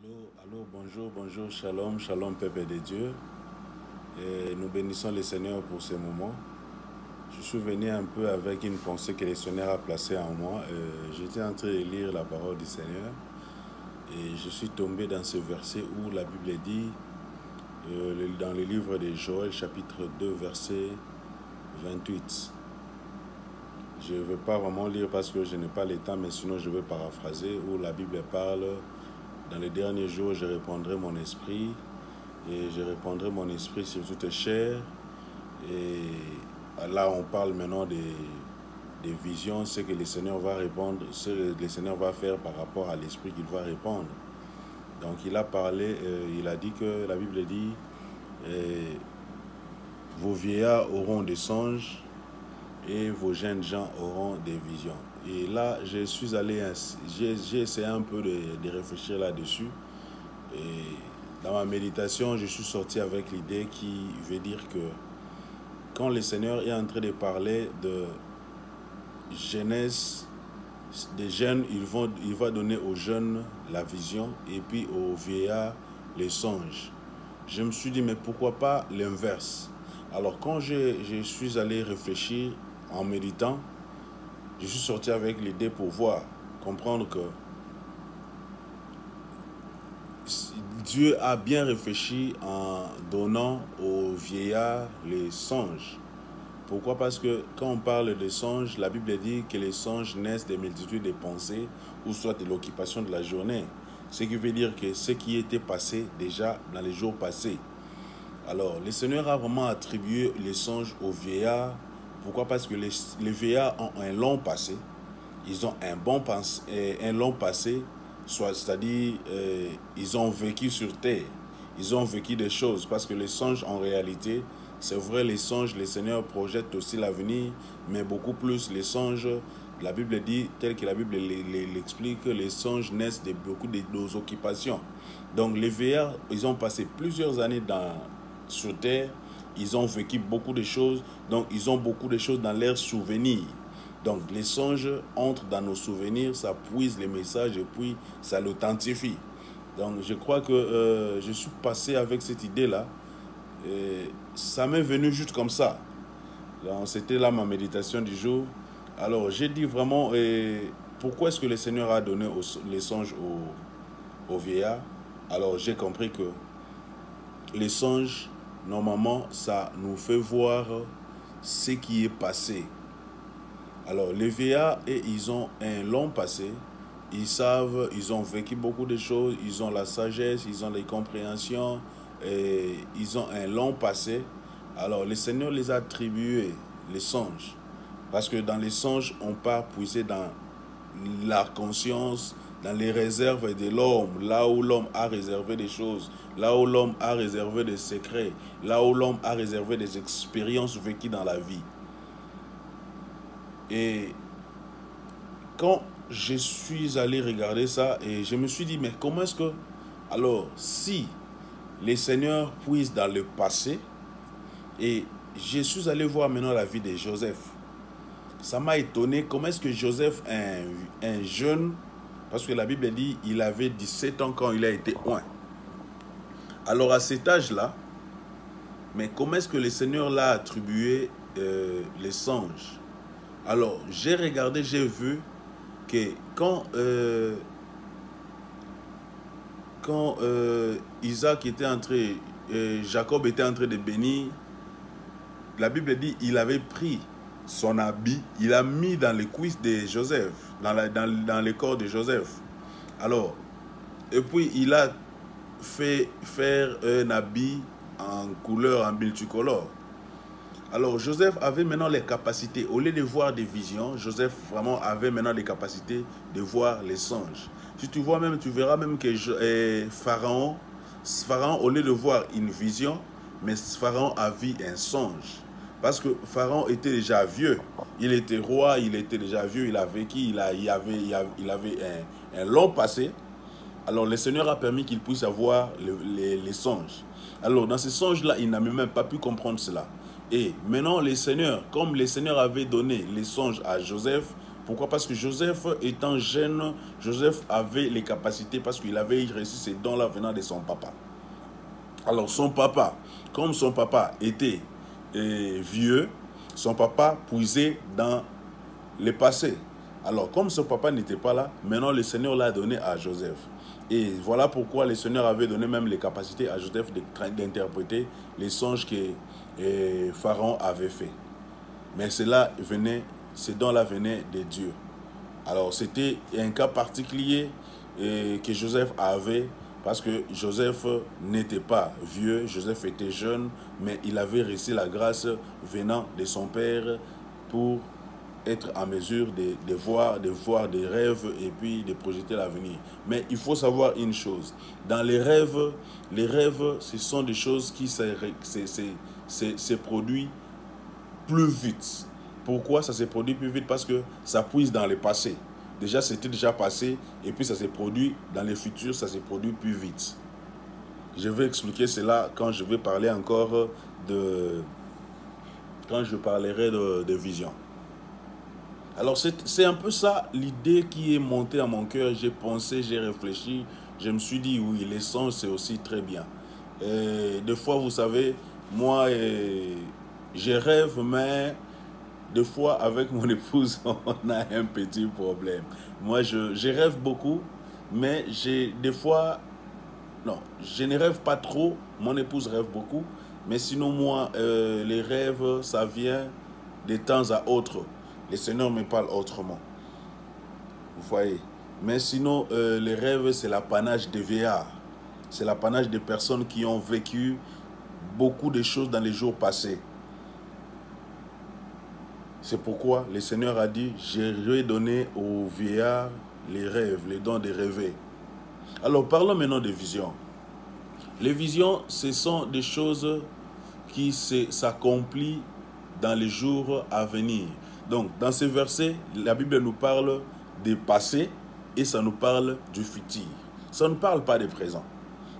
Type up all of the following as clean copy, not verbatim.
Allô, bonjour, bonjour, shalom, shalom, peuple de Dieu. Et nous bénissons le Seigneur pour ce moment. Je suis venu un peu avec une pensée que le Seigneur a placée en moi. J'étais en train de lire la parole du Seigneur et je suis tombé dans ce verset où la Bible dit, dans le livre de Joël, chapitre 2, verset 28. Je ne vais pas vraiment lire parce que je n'ai pas le temps, mais sinon je vais paraphraser, où la Bible parle: dans les derniers jours, je répandrai mon esprit, et je répandrai mon esprit sur toute chair. Et là, on parle maintenant des visions, ce que le Seigneur va répandre, ce que le Seigneur va faire par rapport à l'esprit qu'il va répandre. Donc, il a parlé, il a dit que, la Bible dit, vos vieillards auront des songes, et vos jeunes gens auront des visions. Et là, je suis allé, j'ai essayé un peu de réfléchir là-dessus. Et dans ma méditation, je suis sorti avec l'idée qui veut dire que quand le Seigneur est en train de parler de jeunesse, des jeunes, il va donner aux jeunes la vision et puis aux vieillards les songes. Je me suis dit, mais pourquoi pas l'inverse? Alors, quand je suis allé réfléchir en méditant, je suis sorti avec l'idée pour comprendre que Dieu a bien réfléchi en donnant aux vieillards les songes. Pourquoi? Parce que quand on parle de songes, la Bible dit que les songes naissent des multitudes de pensées ou soit de l'occupation de la journée. Ce qui veut dire que ce qui était passé déjà dans les jours passés. Alors, le Seigneur a vraiment attribué les songes aux vieillards. Pourquoi? Parce que les vieillards ont un long passé. Ils ont un long passé, c'est-à-dire ils ont vécu sur terre. Ils ont vécu des choses. Parce que les songes, en réalité, c'est vrai, les songes, le Seigneur projette aussi l'avenir, mais beaucoup plus les songes, la Bible dit, tel que la Bible l'explique, les songes naissent de beaucoup de nos occupations. Donc les vieillards, ils ont passé plusieurs années sur terre. Ils ont vécu beaucoup de choses, donc ils ont beaucoup de choses dans leurs souvenirs. Donc les songes entrent dans nos souvenirs, ça puise les messages et puis ça l'authentifie. Donc je crois que je suis passé avec cette idée-là. Ça m'est venu juste comme ça. C'était là ma méditation du jour. Alors j'ai dit vraiment, pourquoi est-ce que le Seigneur a donné les songes aux vieillards? Alors j'ai compris que les songes, normalement, ça nous fait voir ce qui est passé. Alors, les vieillards, ils ont un long passé. Ils savent, ils ont vécu beaucoup de choses. Ils ont la sagesse, ils ont les compréhensions. Et ils ont un long passé. Alors, le Seigneur les a attribués, les songes. Parce que dans les songes, on part puiser dans la conscience, dans les réserves de l'homme, là où l'homme a réservé des choses, là où l'homme a réservé des secrets, là où l'homme a réservé des expériences vécues dans la vie. Et quand je suis allé regarder ça, et je me suis dit, mais comment est-ce que... Alors, si les seigneurs puisent dans le passé, et je suis allé voir maintenant la vie de Joseph, ça m'a étonné comment est-ce que Joseph, un jeune, parce que la Bible dit il avait 17 ans quand il a été oint. Alors à cet âge-là, mais comment est-ce que le Seigneur l'a attribué les songes? Alors j'ai regardé, j'ai vu que quand Isaac était entré, Jacob était en train de bénir, la Bible dit il avait pris son habit, il a mis dans les cuisses de Joseph, dans le corps de Joseph. Alors, et puis il a fait faire un habit en couleur, en multicolore. Alors, Joseph avait maintenant les capacités, au lieu de voir des visions, Joseph vraiment avait maintenant les capacités de voir les songes. Si tu vois même, tu verras même que Pharaon, au lieu de voir une vision, mais Pharaon a vu un songe. Parce que Pharaon était déjà vieux. Il était roi, il était déjà vieux, il a vécu, il avait un long passé. Alors le Seigneur a permis qu'il puisse avoir les songes. Alors dans ces songes-là, il n'a même pas pu comprendre cela. Et maintenant, les seigneurs, comme les seigneurs avaient donné les songes à Joseph, Pourquoi? Parce que Joseph, étant jeune, Joseph avait les capacités parce qu'il avait reçu ces dons-là venant de son papa. Alors son papa, comme son papa était vieux, son papa puisait dans le passé. Alors comme son papa n'était pas là, maintenant le Seigneur l'a donné à Joseph. Et voilà pourquoi le Seigneur avait donné même les capacités à Joseph d'interpréter les songes que Pharaon avait fait. Mais cela venait, ces dons-là venaient de Dieu. Alors c'était un cas particulier que Joseph avait, parce que Joseph n'était pas vieux, Joseph était jeune, mais il avait reçu la grâce venant de son père pour être en mesure de voir des rêves et puis de projeter l'avenir. Mais il faut savoir une chose, dans les rêves, ce sont des choses qui se produisent plus vite. Pourquoi ça se produit plus vite? Parce que ça puise dans le passé. Déjà, c'était déjà passé, et puis ça se produit dans le futur, ça se produit plus vite. Je vais expliquer cela quand je vais parler encore quand je parlerai de vision. Alors, c'est un peu ça l'idée qui est montée à mon cœur. J'ai pensé, j'ai réfléchi, je me suis dit, oui, les songes, c'est aussi très bien. Et des fois, vous savez, moi, je rêve, mais des fois, avec mon épouse, on a un petit problème. Moi, je rêve beaucoup, mais des fois, non, je ne rêve pas trop. Mon épouse rêve beaucoup, mais sinon, moi, les rêves, ça vient de temps à autre. Le Seigneur me parle autrement. Vous voyez. Mais sinon, les rêves, c'est l'apanage des vieillards. C'est l'apanage des personnes qui ont vécu beaucoup de choses dans les jours passés. C'est pourquoi le Seigneur a dit, je vais donner aux vieillards les rêves, les dons de rêver. Alors, parlons maintenant des visions. Les visions, ce sont des choses qui s'accomplissent dans les jours à venir. Donc, dans ces versets, la Bible nous parle du passé et ça nous parle du futur. Ça ne parle pas du présent.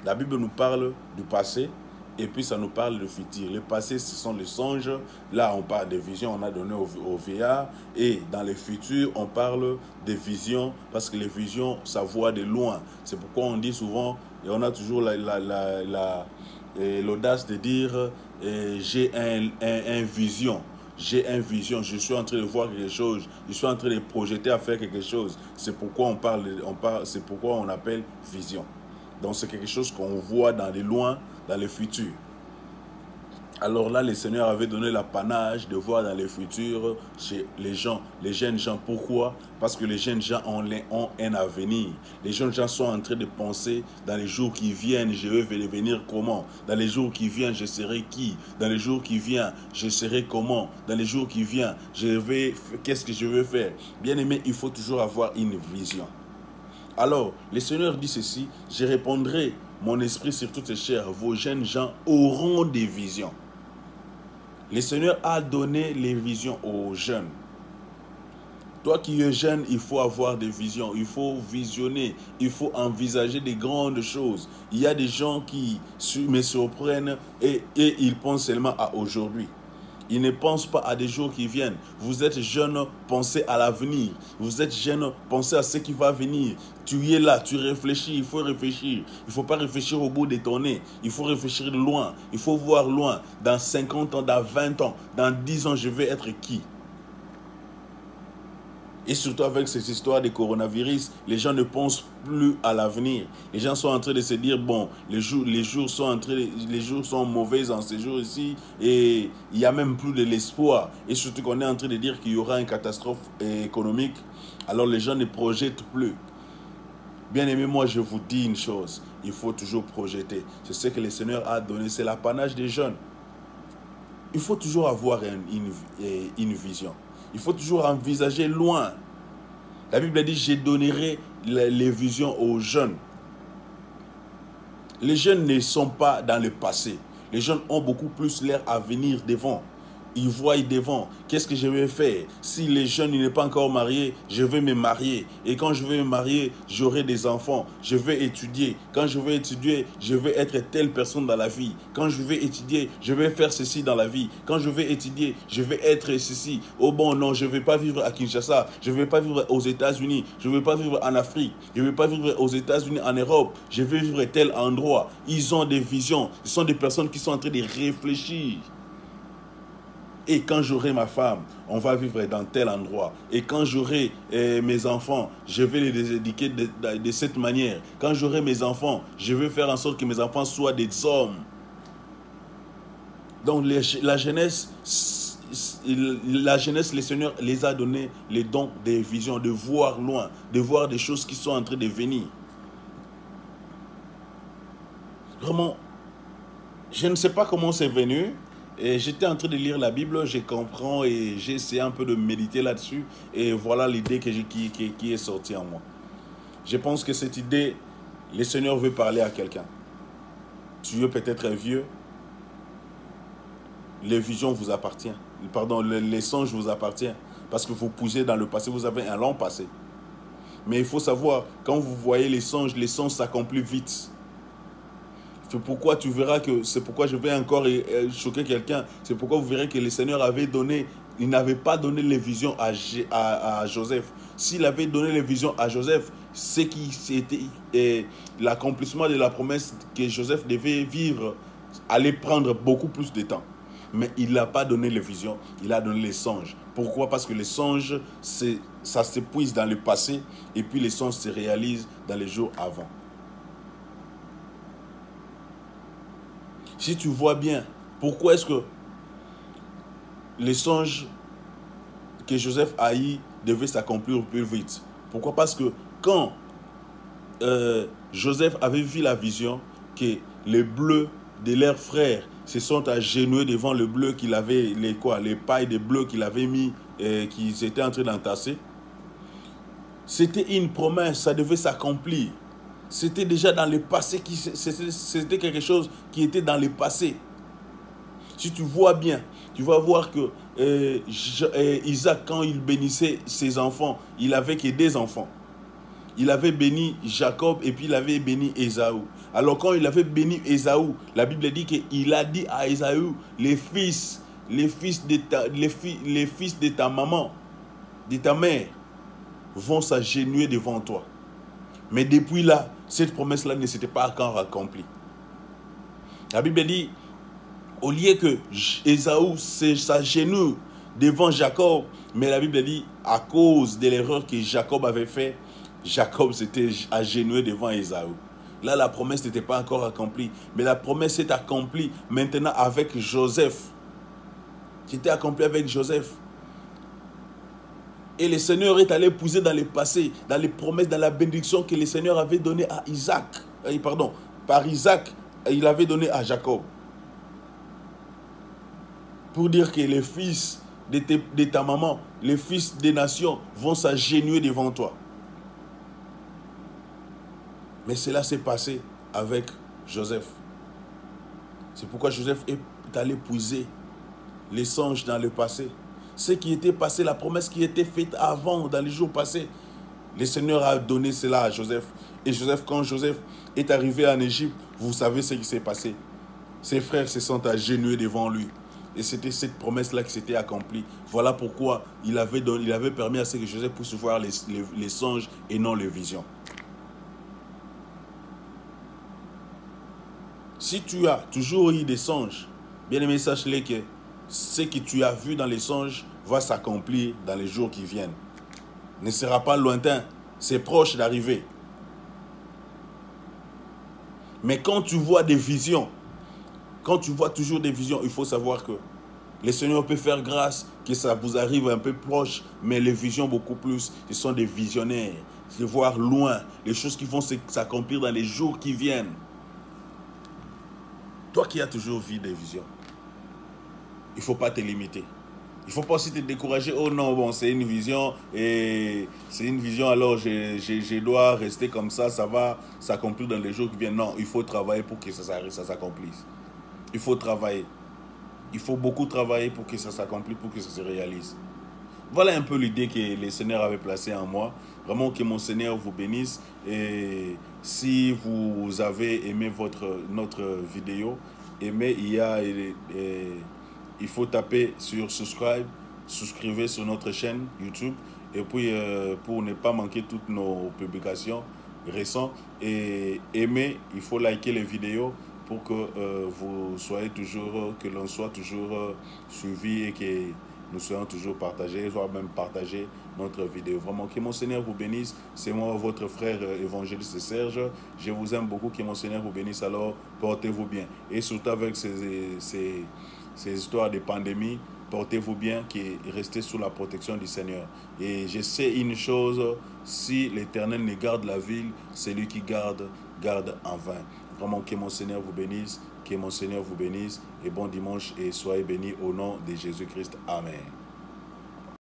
La Bible nous parle du passé et puis ça nous parle du futur. Le passé, ce sont les songes. Là, on parle des visions, on a donné aux vieillards. Et dans le futur, on parle des visions parce que les visions, ça voit de loin. C'est pourquoi on dit souvent, et on a toujours l'audace de dire j'ai un vision. J'ai une vision, je suis en train de voir quelque chose, je suis en train de projeter à faire quelque chose. C'est pourquoi c'est pourquoi on appelle vision. Donc c'est quelque chose qu'on voit dans les loin, dans le futur. Alors là, le Seigneur avait donné l'apanage de voir dans le futur chez les gens, les jeunes gens. Pourquoi? Parce que les jeunes gens ont un avenir. Les jeunes gens sont en train de penser dans les jours qui viennent, je vais devenir comment? Dans les jours qui viennent, je serai qui? Dans les jours qui viennent, je serai comment? Dans les jours qui viennent, qu'est-ce que je vais faire? Bien aimé, il faut toujours avoir une vision. Alors, le Seigneur dit ceci, je répondrai mon esprit sur toutes les chairs, vos jeunes gens auront des visions. Le Seigneur a donné les visions aux jeunes. Toi qui es jeune, il faut avoir des visions, il faut visionner, il faut envisager des grandes choses. Il y a des gens qui me surprennent et ils pensent seulement à aujourd'hui. Ils ne pensent pas à des jours qui viennent. Vous êtes jeune, pensez à l'avenir. Vous êtes jeune, pensez à ce qui va venir. Tu es là, tu réfléchis, il faut réfléchir. Il ne faut pas réfléchir au bout de ton nez. Il faut réfléchir de loin. Il faut voir loin. Dans 50 ans, dans 20 ans, dans 10 ans, je vais être qui? Et surtout avec cette histoire de coronavirus, les gens ne pensent plus à l'avenir. Les gens sont en train de se dire, bon, les jours sont mauvais en ces jours ici et il n'y a même plus de l'espoir. Et surtout qu'on est en train de dire qu'il y aura une catastrophe économique. Alors les gens ne projettent plus. Bien aimé, moi je vous dis une chose, il faut toujours projeter. C'est ce que le Seigneur a donné, c'est l'apanage des jeunes. Il faut toujours avoir une vision. Il faut toujours envisager loin. La Bible dit, je donnerai les visions aux jeunes. Les jeunes ne sont pas dans le passé. Les jeunes ont beaucoup plus leur avenir devant. ils voient devant, qu'est-ce que je vais faire? Si les jeunes n'est pas encore mariés, je vais me marier. Et quand je vais me marier, j'aurai des enfants. Je vais étudier. Quand je vais étudier, je vais être telle personne dans la vie. Quand je vais étudier, je vais faire ceci dans la vie. Quand je vais étudier, je vais être ceci. Oh bon, non, je ne vais pas vivre à Kinshasa. Je ne vais pas vivre aux États-Unis. Je ne vais pas vivre en Afrique. Je ne vais pas vivre aux États-Unis, en Europe. Je vais vivre à tel endroit. Ils ont des visions. Ce sont des personnes qui sont en train de réfléchir. Et quand j'aurai ma femme, on va vivre dans tel endroit. Et quand j'aurai mes enfants, je vais les éduquer de cette manière. Quand j'aurai mes enfants, je vais faire en sorte que mes enfants soient des hommes. Donc la jeunesse, le Seigneur les a donné les dons des visions, de voir loin, de voir des choses qui sont en train de venir. Vraiment, je ne sais pas comment c'est venu. J'étais en train de lire la Bible, je comprends et j'ai essayé un peu de méditer là-dessus. Et voilà l'idée qui est sortie en moi. Je pense que cette idée, le Seigneur veut parler à quelqu'un. Tu es peut-être vieux. Les visions vous appartiennent. Pardon, les songes vous appartiennent. Parce que vous poussez dans le passé, vous avez un long passé. Mais il faut savoir, quand vous voyez les songes s'accomplissent vite. C'est pourquoi tu verras que, c'est pourquoi je vais encore choquer quelqu'un, c'est pourquoi vous verrez que le Seigneur avait donné, il n'avait pas donné les visions à Joseph. S'il avait donné les visions à Joseph, c'est qui c'était l'accomplissement de la promesse que Joseph devait vivre allait prendre beaucoup plus de temps. Mais il n'a pas donné les visions, il a donné les songes. Pourquoi? Parce que les songes, ça s'épuise dans le passé et puis les songes se réalisent dans les jours avant. Si tu vois bien, pourquoi est-ce que les songes que Joseph a eu devaient s'accomplir plus vite? Pourquoi? Parce que quand Joseph avait vu la vision que les bleus de leurs frères se sont agenouillés devant le bleu qu'il avait, les pailles de bleu qu'il avait mis, qu'ils étaient en train d'entasser, c'était une promesse, ça devait s'accomplir. C'était déjà dans le passé, c'était quelque chose qui était dans le passé. Si tu vois bien, tu vas voir que Isaac, quand il bénissait ses enfants, il n'avait que des enfants. Il avait béni Jacob et puis il avait béni Ésaü. Alors quand il avait béni Ésaü, la Bible dit qu'il a dit à Ésaü, les fils de ta maman, de ta mère, vont s'agenouiller devant toi. Mais depuis là, cette promesse-là ne s'était pas encore accomplie. La Bible dit, au lieu que Ésaü s'agenouille devant Jacob, mais la Bible dit, à cause de l'erreur que Jacob avait faite, Jacob s'était agenouillé devant Ésaü. Là, la promesse n'était pas encore accomplie. Mais la promesse est accomplie maintenant avec Joseph. C'était accompli avec Joseph. Et le Seigneur est allé puiser dans le passé, dans les promesses, dans la bénédiction que le Seigneur avait donnée à Isaac. Par Isaac, il avait donné à Jacob. Pour dire que les fils de ta maman, les fils des nations vont s'agenouiller devant toi. Mais cela s'est passé avec Joseph. C'est pourquoi Joseph est allé puiser les songes dans le passé. Ce qui était passé, la promesse qui était faite avant, dans les jours passés. Le Seigneur a donné cela à Joseph. Et Joseph, quand Joseph est arrivé en Égypte, vous savez ce qui s'est passé. Ses frères se sont agenouillés devant lui. Et c'était cette promesse-là qui s'était accomplie. Voilà pourquoi il avait permis à ce que Joseph puisse voir les songes et non les visions. Si tu as toujours eu des songes, bien aimé, sache-le que ce que tu as vu dans les songes va s'accomplir dans les jours qui viennent. Ne sera pas lointain, c'est proche d'arriver. Mais quand tu vois des visions, quand tu vois toujours des visions, il faut savoir que le Seigneur peut faire grâce que ça vous arrive un peu proche, mais les visions beaucoup plus, ce sont des visionnaires. C'est voir loin, les choses qui vont s'accomplir dans les jours qui viennent. Toi qui as toujours vu des visions, il ne faut pas te limiter. Il ne faut pas aussi te décourager. Oh non, bon, c'est une vision et c'est une vision, alors je dois rester comme ça va s'accomplir dans les jours qui viennent. Non, il faut travailler pour que ça s'accomplisse. Il faut travailler. il faut beaucoup travailler pour que ça s'accomplisse, pour que ça se réalise. Voilà un peu l'idée que le Seigneur avait placée en moi. Vraiment que mon Seigneur vous bénisse. Et si vous avez aimé notre vidéo, aimez, il faut taper sur subscribe, souscrivez sur notre chaîne YouTube. Et puis, pour ne pas manquer toutes nos publications récentes, et aimer, il faut liker les vidéos pour que vous soyez toujours, que l'on soit toujours suivi et que nous soyons toujours partagés, voire même partager notre vidéo. Vraiment, que mon Seigneur vous bénisse. C'est moi, votre frère évangéliste Serge. Je vous aime beaucoup. Que mon Seigneur vous bénisse. Alors, portez-vous bien. Et surtout avec ces histoires de pandémie, portez-vous bien, restez sous la protection du Seigneur. Et je sais une chose, si l'Éternel ne garde la ville, c'est lui qui garde en vain. Vraiment, que mon Seigneur vous bénisse, que mon Seigneur vous bénisse, et bon dimanche, et soyez bénis au nom de Jésus-Christ. Amen.